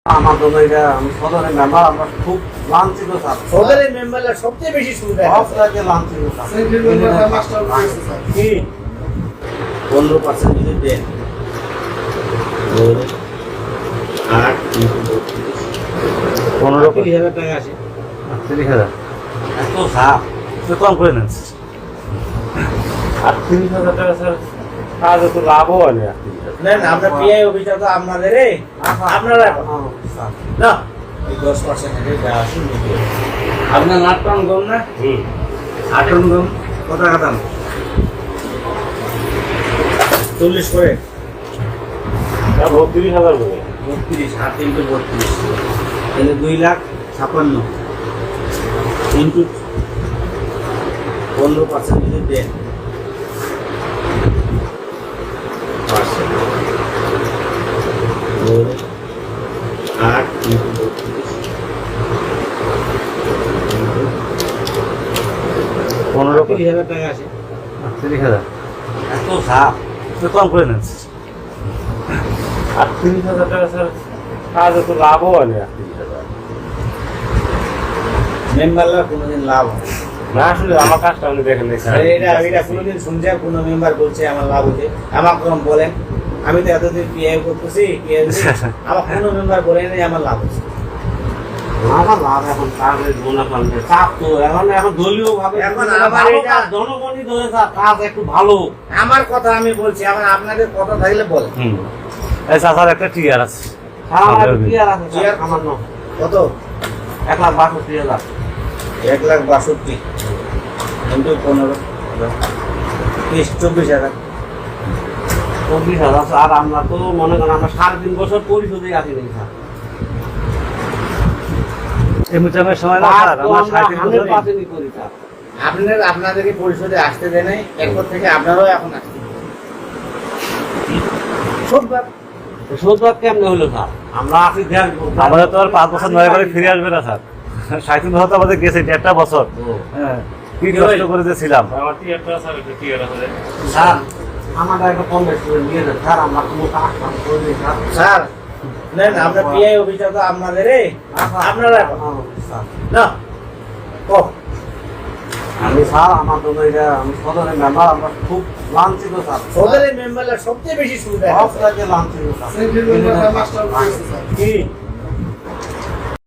আমার জন্য এটা আমি সদরের মেম্বার, আমরা খুব লাঞ্ছিত স্যার। সদরের মেম্বাররা সবচেয়ে বেশি সুবিধা সবটাকে লাঞ্ছিত স্যার। কি 15% যদি দেন 8 15,000 টাকা আসে। 30,000 এত স্যার তো কম করে নেন। 30,000 টাকা স্যার কাজ তো লাভও হয় না। না না, আমরা পিআই অফিসার তো আপনাদের আপনারা স্যার না এই 10% এর যা আসুন নিতে আপনার 8 টন গম না 8 টন গম কত টাকা দাম 40 করে 32,000 করে 32 8 ইন্টু 32 তাহলে 2,56,000 ইন্টু 15% যদি দেন 8 ইন্টু 15,000 টাকা আসে। 30,000 এত স্যার তো কম করে নেন। 30,000 টাকা স্যার কাজ তো লাভও হয় না। মেম্বাররা কোনোদিন লাভ হয় না আসলে আমার কাজটা আপনি দেখেন নাই স্যার। এটা কোনোদিন শুনছি কোনো মেম্বার বলছে আমার লাভ হচ্ছে আমার কম বলেন আমি তো এতদিন পিআই করতেছি আমার কোনো মেম্বার বলে নাই আমার লাভ হচ্ছে আমার লাভ এখন কাজের মনে করেন যে চাপ তো এখন দলীয় ভাবে এখন আমার এটা- জনগণই ধরে কাজ একটু ভালো। আমার কথা আমি বলছি আমার আপনাদের কথা থাকলে বলেন এই চাচার একটা টিয়ার আছে। আমার কি আর আছে চেয়ার সামান্য কত 1,62,000 1,62,000 ইন্টু 15 24,000 24,000 আর আমরা তো মনে করেন আমরা 3.5 বছর পরিশোধে আছি নাই স্যার। এই মুচামের সময় না স্যার আমরা 60 বছর 100% করি স্যার। আপনাদেরকে পরিষদে আসতে দেয় নাই এরপর থেকে আপনারাও এখন আসতে সববার শোধবাদ কেমনে হলো স্যার? আমরা আছি আমাদের তো আর 5 বছর নয় করে ফিরে আসবে না স্যার। 60 বছর তো আমাদের গেছে একটা বছর। হ্যাঁ কি কষ্ট করে যে ছিলাম। আমার টিয়ারটা স্যার একটা টিয়ার আছে। স্যার আমাদের একটা কম বেশি করে নিয়ে যান স্যার, আমরা কোনো কাজ কাম করে দিই স্যার। স্যার নেন আমরা পিআই অফিসার তো আপনাদের আপনারা স্যার না ও আমি স্যার আমার জন্য এটা আমি সদরের মেম্বার, আমরা খুব লাঞ্ছিত স্যার। সদরের মেম্বাররা সবচেয়ে বেশি সুবিধা সবটাকে লাঞ্ছিত স্যার। কি